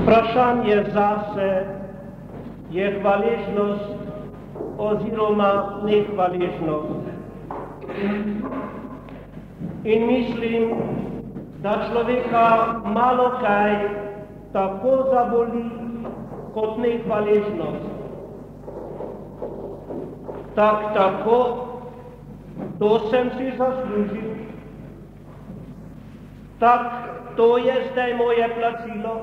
Vprašanje zase je hvaležnost oziroma nehvaležnost. In mislim, da človeka malo kaj tako zaboli kot nehvaležnost. Tako, to sem si zaslužil. To je zdaj moje plačilo.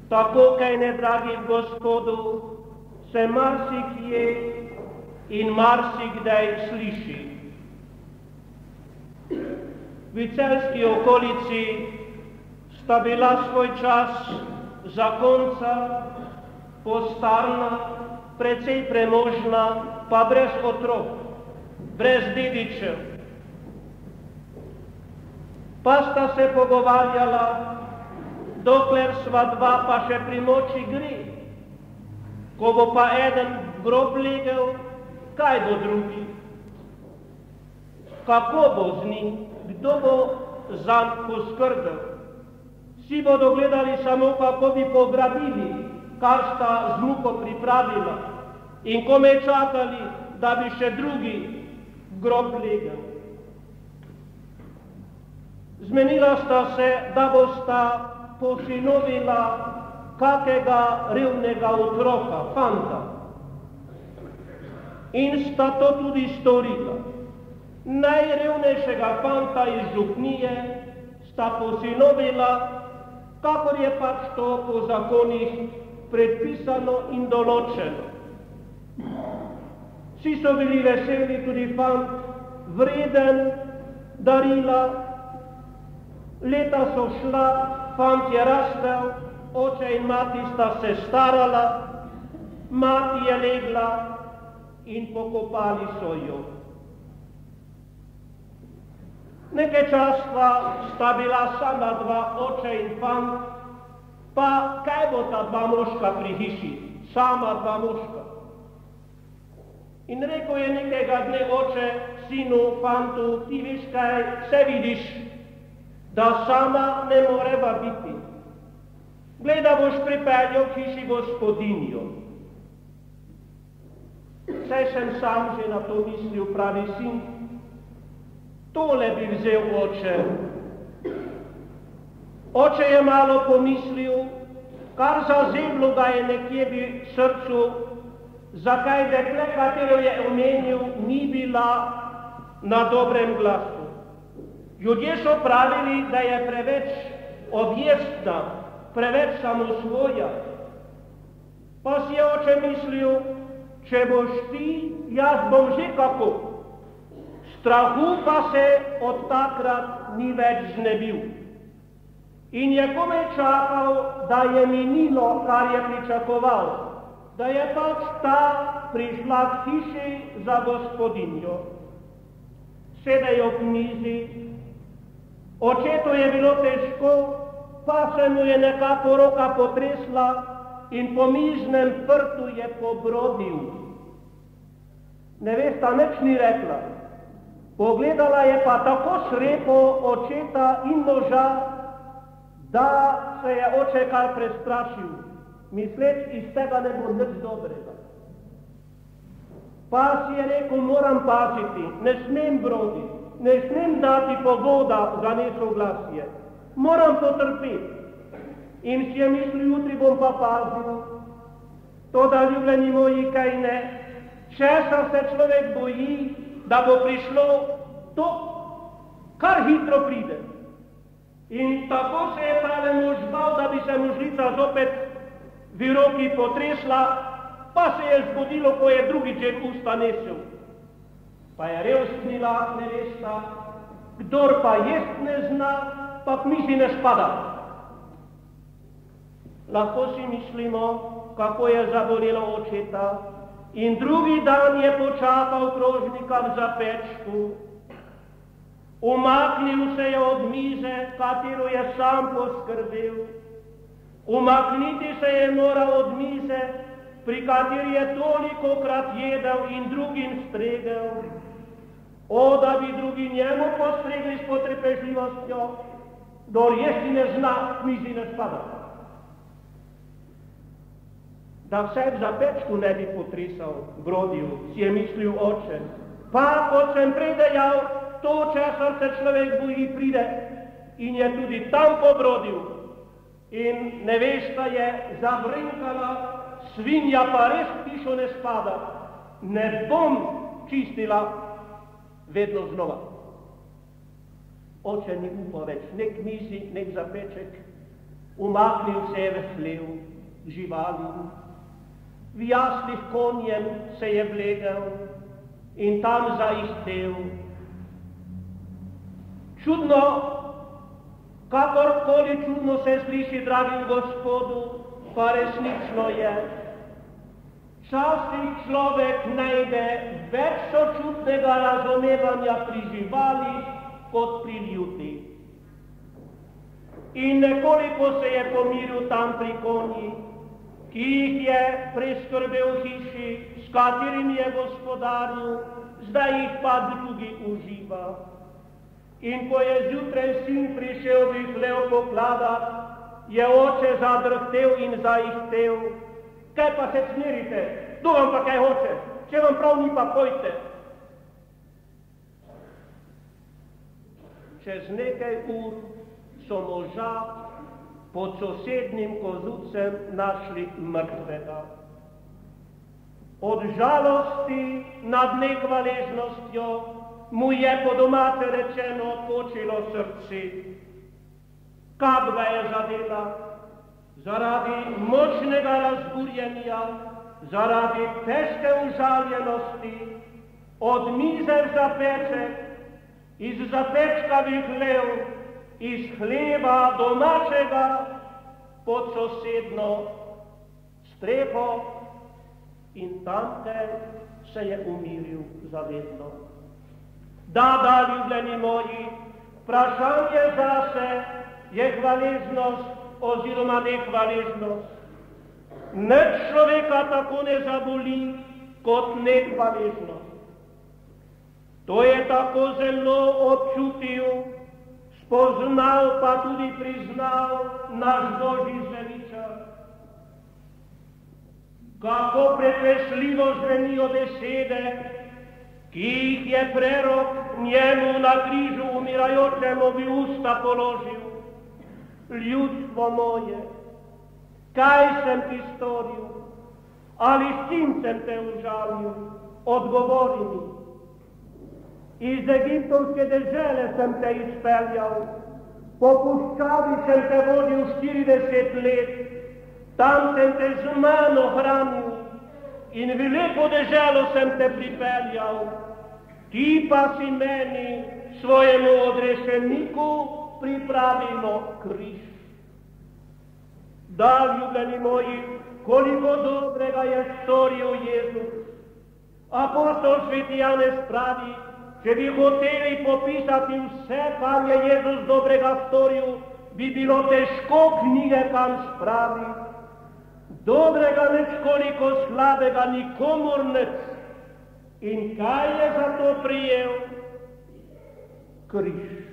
Tako, kaj ne, dragi Gospodu, se marsikje in marsikdaj sliši. V celjski okolici sta bila svoj čas zakonca, postarna, precej premožna, pa brez otrok, brez dedičev. Pa sta se pogovarjala, dokler sva dva pa še pri moči gre. Ko bo pa eden v grob legel, kaj bo drugi? Kako bo z njim? Kdo bo zanj poskrbel? Vsi bodo gledali samo, kako bi pograbili, kar sta z muko pripravila, in komaj čakali, da bi še drugi v grob legel. Zmenila sta se, da bosta posinovila kakega revnega otroka, fanta. In sta to tudi storila. Najrevnejšega fanta iz župnije sta posinovila, kakor je pač to po zakonih predpisano in določeno. Vsi so bili veseli, tudi fant, vreden darila. Leta so šla, fant je rastel, oče in mati sta se starala, mati je legla in pokopali so jo. Nekaj časa sta bila sama dva, oče in fant, pa kaj bo ta dva moška pri hiši, sama dva moška. In rekel je nekega dne oče sinu, fantu, ti veš kaj, se vidiš, da sama ne moreva biti. Glej, da boš pripeljal k hiši gospodinjo. Saj sem sam že na to mislil, pravi sin. Tole bi vzel oče. Oče je malo pomislil, kar zazemlo ga je nekje v srcu, zakaj dekle, katero je omenil, ni bila na dobrem glasu. Ljudje so pravili, da je preveč objestna, preveč samosvoja. Pa si je oče mislil, če boš ti, jaz bom že kako. Strahu pa se od takrat ni več znebil. In je komaj čakal, da je minilo, kar je pričakoval, da je pač ta prišla k hiši za gospodinjo. Sedejo v mizi. Očetu je bilo težko, pa se mu je nekako roka potresla in po miznem prtu je pobrodil. Nevesta nič ni rekla. Pogledala je pa tako srepo očeta in moža, da se je oče kar prestrašil, misleč, iz tega ne bo nič dobrega. Pa si je rekel, moram paziti, ne smem broditi. Ne smem dati pogoda za nesoglasje, moram potrpeti. In si je mislil, jutri bom pa pazil. Toda, ljubljeni moji, kaj ne, česa se človek boji, da bo prišlo to, kar hitro pride. In tako se je pravi mož bal, da bi se mu žlica zopet v roki potresla, pa se je zgodilo, ko je drugič v usta nesel. Pa je revsknila nevesta, kdor pa jest ne zna, pa k mizi ne spada. Lahko si mislimo, kako je zabolelo očeta, in drugi dan je počakal krožnika v zapečku. Umaknil se je od mize, katero je sam poskrbel. Umakniti se je moral od mize, pri kateri je tolikokrat jedel in drugim stregel. O, da bi drugi njemu postregli s potrpežljivostjo, kdor jesti ne zna, k mizi ne spada. da vsaj v zapečku ne bi potresal brodil, si je mislil oče. Pa, kot sem prej dejal, to, česar se človek boji, pride in je tudi tam pobrodil. In nevesta je zabrinkala, svinja pa res pišo ne spada. Ne bom čistila vedno znova. Oče ni upal več, nek mizi, nek zapeček, umaknil se je v hlev živali, v jaslih konjem se je vlegel in tam zaihtel. Čudno, kakorkoli čudno se sliši, dragi Gospodu, pa resnično je. Včasih človek najde več sočutnega razumevanja pri živalih kot pri ljudeh. In nekoliko se je pomiril tam pri konjih, ki jih je preskrbel hiši, s katerimi je gospodaril, zdaj jih pa drugi uživa. In ko je zjutraj sin prišel v hlev pokladati, je oče zadrhtel in zaihtel. Kaj pa se smirite? Kdo vam pa kaj hoče? Če vam prav ni, pa pojte. Čez nekaj ur so moža pod sosednjim kozucem našli mrtvega. Od žalosti nad nehvaležnostjo mu je po domače rečeno počilo srce. Kap ga je zadela, zaradi močnega razburjenja, zaradi težke užaljenosti, od mize v zapeček, iz zapečka v hlev, iz hleva domačega pod sosedno streho in tamte se je umiril zavedno. Da, ljubljeni moji, vprašanje zase je hvaležnost oziroma nehvaležnost. Nič človeka tako ne zaboli kot nehvaležnost. To je tako zelo občutil, spoznal pa tudi priznal naš Božji zveličar. Kako pretresljivo zvenijo besede, ki jih je prerok njemu na križu umirajočemu v usta položil. Ljudstvo moje, kaj sem ti storil, ali s čim sem te užalil, odgovori mi. Iz egiptovske dežele sem te izpeljal, po puščavi sem te vodil 40 let, tam sem te z mano hranil in v lepo deželo sem te pripeljal, ti pa si meni, svojemu odrešeniku, pripravimo križ. Da, ljubljeni moji, koliko dobrega je storil Jezus. Apostol sveti Janez pravi, če bi hoteli popisati vse, kar je Jezus dobrega storil, bi bilo težko knjige kam spraviti. Dobrega nič, koliko slabega, nikomur nič. In kaj je za to prijel? Križ.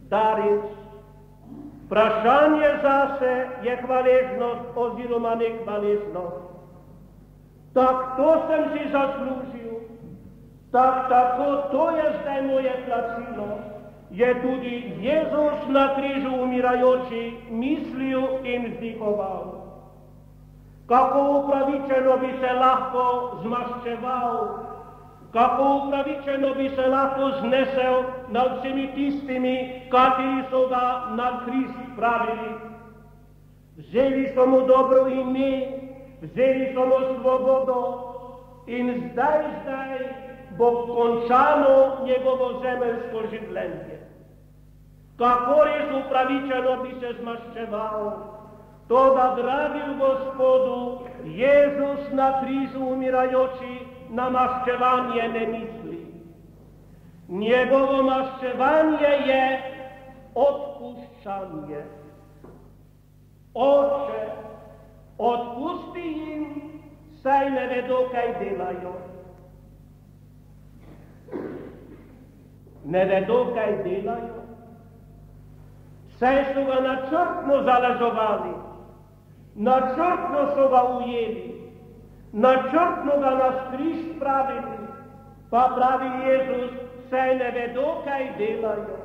Da, res, vprašanje zase je hvaležnost oziroma nehvaležnost. To sem si zaslužil, tako to je zdaj moje plačilo, je tudi Jezus na križu umirajoči mislil in vzdihoval. Kako upravičeno bi se lahko zmaščeval, kako upravičeno bi se lahko znesel nad vsemi tistimi, kateri so ga na križ spravili. Vzeli so mu dobro ime, vzeli so mu svobodo in zdaj bo končano njegovo zemeljsko življenje. Kako res upravičeno bi se zmaščeval, toda, dragi Gospodu, Jezus na križu umirajoči na maščevanje ne misli. Njegovo maščevanje je odpuščanje. Oče, odpusti jim, saj ne vedo, kaj delajo. Ne vedo, kaj delajo, saj so ga načrtno zalažovali. načrtno so ga ujeli, načrtno ga na križ spravili, pa pravi Jezus, saj ne vedo, kaj delajo.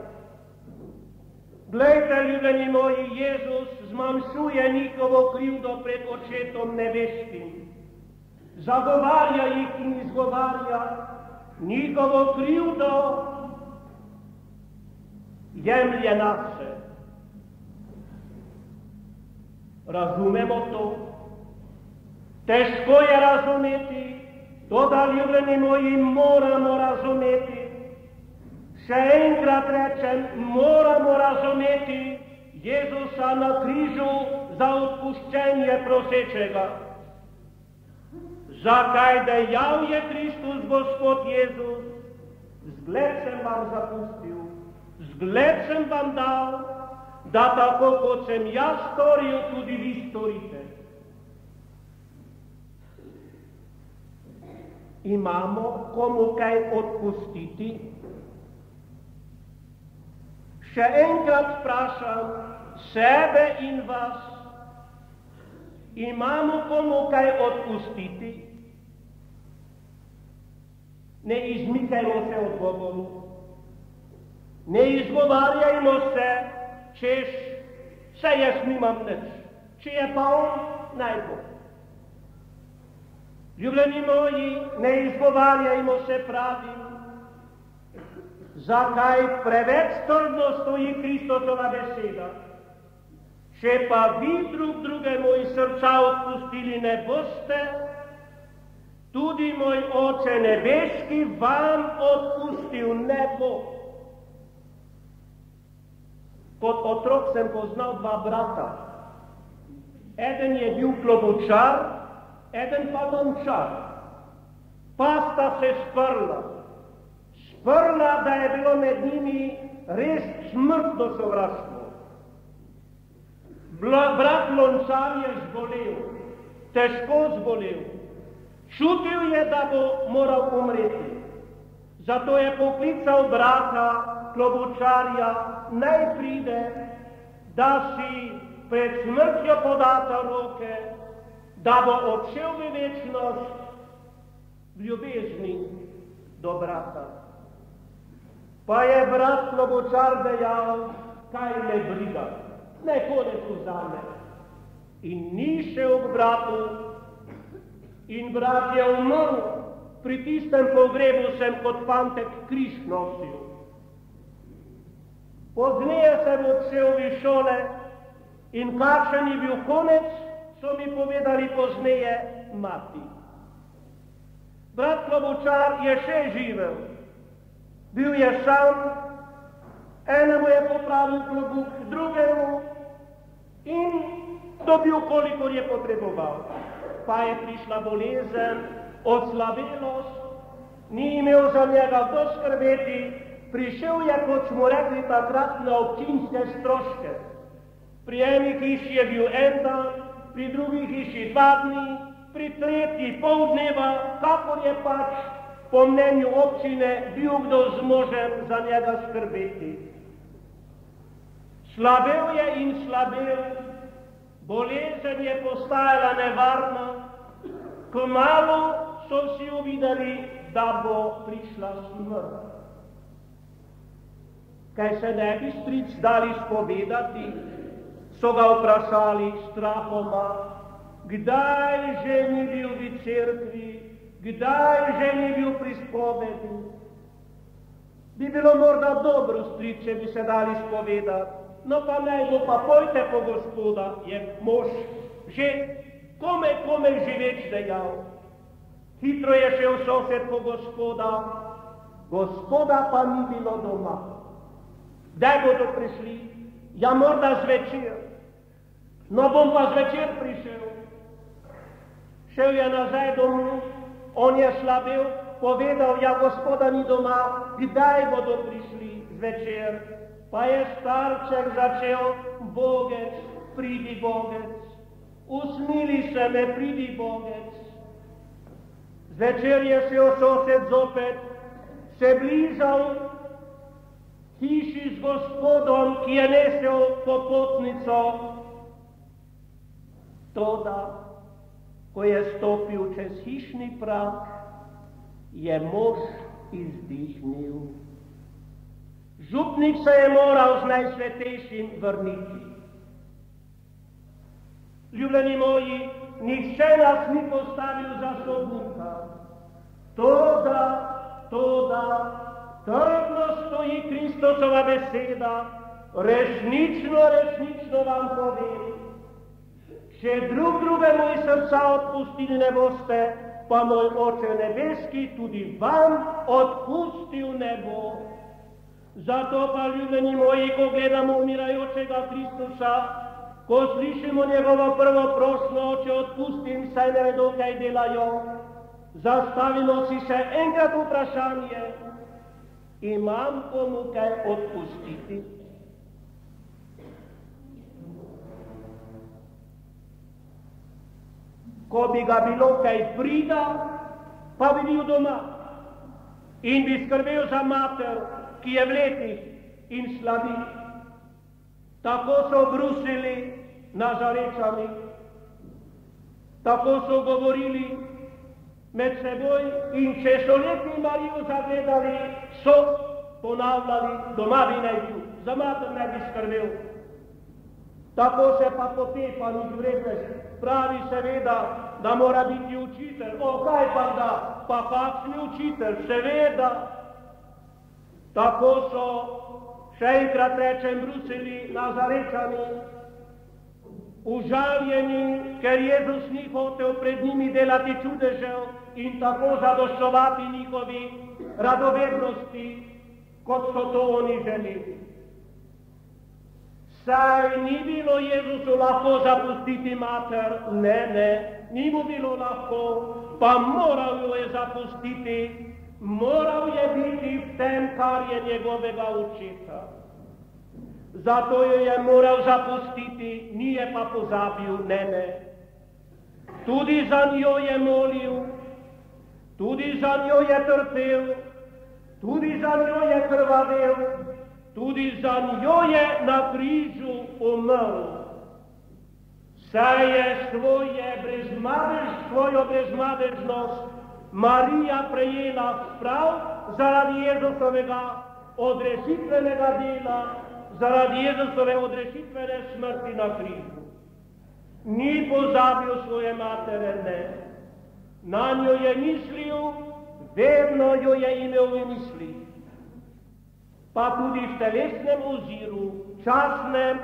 Glejte, ljubljeni moji, Jezus zmanjšuje njihovo krivdo pred očetom nebeškim. Zagovarja jih in izgovarja njihovo krivdo, jemlje nase. Razumemo to? Težko je razumeti, to da, ljubljeni moji, moramo razumeti. Še enkrat rečem, moramo razumeti Jezusa na križu za odpuščenje prosečega. Zakaj dejal je Kristus Gospod Jezus? Zgled sem vam zapustil, zgled sem vam dal, da tako kot sem jaz storil, tudi vi storite. Imamo komu kaj odpustiti? Še enkrat vprašam sebe in vas, imamo komu kaj odpustiti? Ne izmikajmo se odgovoru, ne izgovarjajmo se, češ, saj jaz nimam nič, če je pa on, naj bo. Ljubljeni moji, ne izgovarjajmo se, pravim, zakaj preveč trdno stoji Kristusova beseda. Če pa vi drug drugemu iz srca odpustili ne boste, tudi moj Oče nebeški vam odpustil ne bo. Kot otrok sem poznal dva brata. Eden je bil klobučar, eden pa lončar. Pa sta se sprla. Sprla, da je bilo med njimi res smrtno sovraštvo. Brat lončar je zbolel, težko zbolel. Čutil je, da bo moral umreti. Zato je poklical brata klobučarja, naj pride, da si pred smrtjo podata roke, da bo odšel v večnost v ljubezni do brata. Pa je brat klobučar dejal, kaj me briga, naj konec vzame. In ni šel k bratu, in brat je umrl. Pri tistem pogrebu sem kot fantek križ nosil. Pozneje sem odšel v šole in kakšen je bil konec, so mi povedali pozneje mati. Brat klobučar je še živel. Bil je sam, enemu je popravil klobuk, drugemu in dobil, kolikor je potreboval. Pa je prišla bolezen, oslabelost, ni imel za njega kdo skrbeti, prišel je, kot smo rekli takrat, na občinske stroške. Pri eni hiši je bil en dan, pri drugi hiši 2 dni, pri tretji pol dneva, kakor je pač po mnenju občine bil kdo zmožen za njega skrbeti. Slabel je in slabel, bolezen je postajala nevarna, kmalu so vsi uvideli, da bo prišla smrt. Kaj se ne bi stric dali spovedati, so ga vprašali strahoma, kdaj že ni bil v cerkvi, kdaj že ni bil pri spovedi. Bi bilo morda dobro, stric, če bi se dali spovedati, no pa naj bo, pa pojte po Gospoda, je mož že kome živeč dejal. Hitro je šel sosed po Gospoda, Gospoda pa ni bilo doma. Kdaj bodo prišli? Ja, morda zvečer. No, bom pa zvečer prišel. Šel je nazaj domov, on je slabel, povedal, ja, Gospoda ni doma, kdaj bodo prišli zvečer? Pa je starček začel, Bogec, pridi Bogec, usmili se me, pridi Bogec. Zvečer je šel sosed zopet, se bližal hiši z Gospodom, ki je nesel popotnico. Toda, ko je stopil čez hišni prag, je mož izdihnil. Župnik se je moral z Najsvetejšim vrniti. Ljubljeni moji, nihče nas ni postavil za sodnika. Toda, trdno stoji Kristusova beseda, resnično vam povem, če drugemu iz srca odpustili ne boste, pa moj Oče nebeski tudi vam odpustil ne bo. Zato pa, ljubljeni moji, ko gledamo umirajočega Kristusa, ko slišimo njegovo prvo prošnjo, Oče odpustim, saj ne vedo, kaj delajo, zastavimo si še enkrat vprašanje, imam komu kaj odpustiti? Ko bi ga bilo kaj prida, pa bi bil doma in bi skrbel za mater, ki je v letih in slabi. Tako so brusili Nazarečani, tako so govorili med seboj in če so letni Marijo zagledali, so ponavljali, doma bi naj bil, za mater ne bi skrbel. Tako se pa potepa nič vrednosti. Pravi seveda, da mora biti učitelj. O, kaj pa da? Pa kakšni učitelj? Seveda. Tako so, še enkrat rečem, brusili Nazarečani, užaljeni, ker Jezus ni hotel pred njimi delati čudežev in tako zadoščovati njihovi radovednosti, kot so to oni želeli. Saj ni bilo Jezusu lahko zapustiti mater, ne, ni mu bilo lahko, pa moral jo je zapustiti, moral je biti v tem, kar je njegovega očeta. Zato jo je moral zapustiti, ni je pa pozabil, ne. Tudi za njo je molil, tudi za njo je trpel, tudi za njo je krvavel, tudi za njo je na križu umrl. Saj je svojo brezmadežnost Marija prejela prav zaradi Jezusovega odrešitvenega dela, zaradi Jezusove odrešitvene smrti na križu. Ni pozabil svoje matere, ne. Na njo je mislil, vedno jo je imel v mislih. Pa tudi v telesnem oziru, časnem,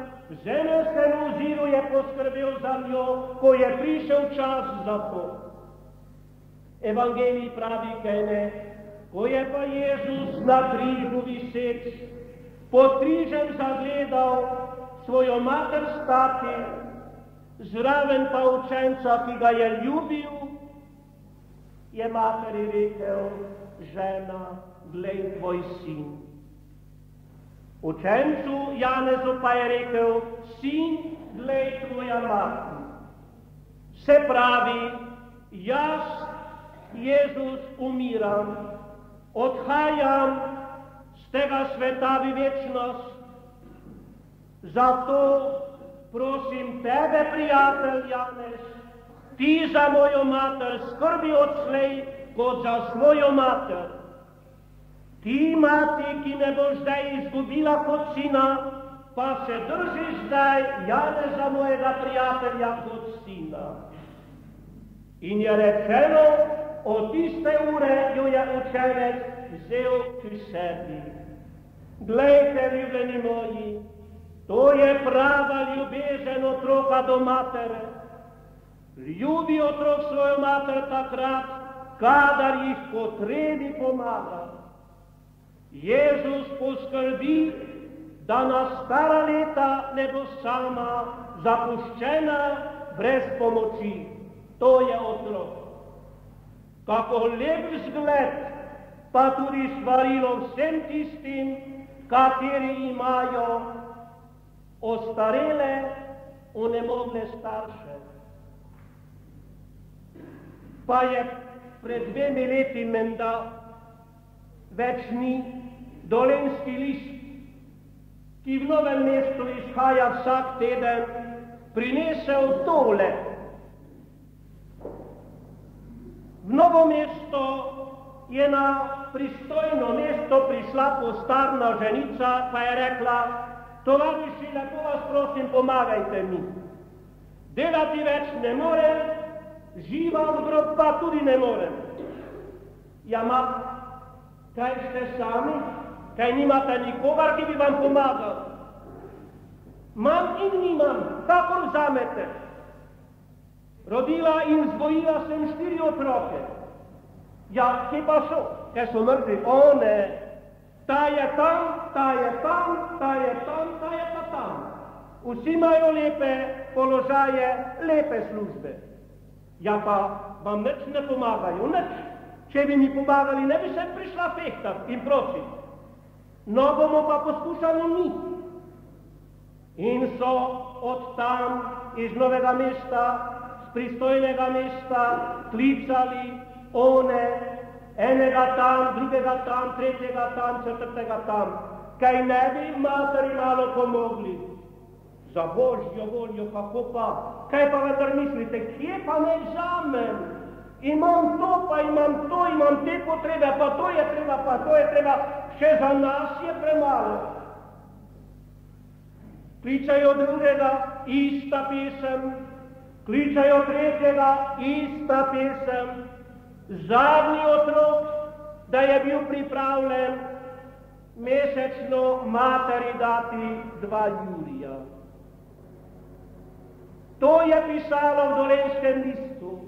zemeljskem oziru je poskrbel za njo, ko je prišel čas za to. Evangelij pravi, kaj ne, ko je pa Jezus na križu viseč, pod križem zagledal svojo mater stati, zraven pa učenca, ki ga je ljubil, je materi rekel, žena, glej tvoj sin. Učencu Janezu pa je rekel, sin, glej tvoja mater. Se pravi, jaz, Jezus, umiram, odhajam z tega sveta v večnost, zato prosim tebe, prijatelj Janez, ti za mojo mater skrbi odslej kot za svojo mater. Ti, mati, ki me boš zdaj izgubila kot sina, pa se drži zdaj Janeza, mojega prijatelja, kot sina. In je rečeno, od tiste ure jo je učenec vzel k sebi. Glejte, ljubljeni moji, to je prava ljubezen otroka do matere. Ljubi otrok svojo mater takrat, kadar jih potrebi pomaga. Jezus poskrbi, da na stara leta ne bo sama, zapuščena, brez pomoči. To je otrok. Kako lep vzgled, pa tudi svarilo vsem tistim, kateri imajo ostarele, onemogle starše. Pa je pred 2 leti menda več ni Dolenjski list, ki v Novem mestu izhaja vsak teden, prinesel tole V Novo mesto je na pristojno mesto prišla postarna ženica, pa je rekla, tovariši, lepo vas prosim, pomagajte mi. Delati več ne morem, živa v grob pa tudi ne morem. Ja, ma, kaj ste sami? Kaj nimate nikogar, ki bi vam pomagal? Mam in nimam, kakor vzamete. Rodila in vzgojila sem 4 otroke. Ja, kje pa so? Kaj so mrtvi? O ne, ta je tam, ta je tam, ta je tam, ta je pa tam. Vsi imajo lepe položaje, lepe službe. Ja, pa vam nič ne pomagajo, nič. Če bi mi pomagali, ne bi se prišla fehtati in prositi. No, bomo pa poskušali mi. In so od tam, iz Novega mesta, z pristojnega mesta, klicali one, enega tam, drugega tam, tretjega tam, četrtega tam. Kaj ne bi materi malo pomogli? Za Božjo voljo, kako pa? Kaj pa vendar mislite, kje pa ne vzamem? Imam to, pa imam to, imam te potrebe, pa to je treba, pa to je treba, še za nas je premalo. Kličajo drugega, ista pesem, kličajo tretjega, ista pesem. Zadnji otrok, da je bil pripravljen mesečno materi dati 2 jurija. To je pisalo v Dolenjskem listu.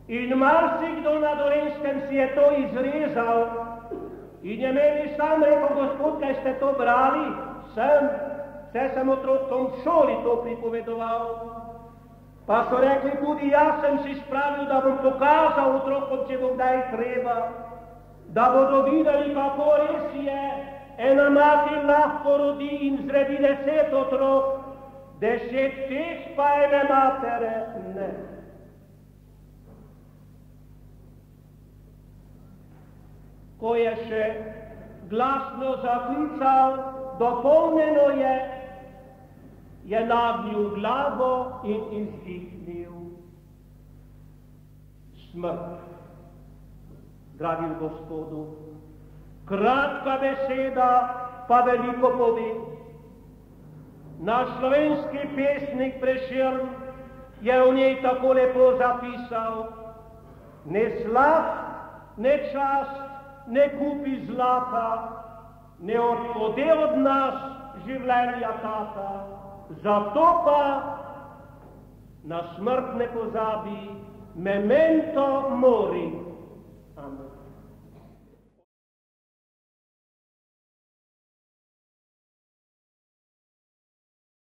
In marsikdo na Dolenjskem si je to izrezal in je meni sam rekel, gospod, kaj ste to brali? Sem otrokom v šoli to pripovedoval. Pa so rekli tudi, jaz sem si spravil, da bom pokazal otrokom, če bo kdaj treba, da bodo videli, kako res je. Ena mati lahko rodi in zredi 10 otrok, 10 teh pa ene matere ne. Ko je še glasno zaklical, dopolnjeno je nagnil glavo in izdihnil. Smrt, dragi gospodu, kratka beseda pa veliko pove. Naš slovenski pesnik Prešern je v njej tako lepo zapisal: ne slav, ne čast, ne kupi zlata, ne odpode od nas življenja tata, zato pa na smrt ne pozabi, memento mori. Amen.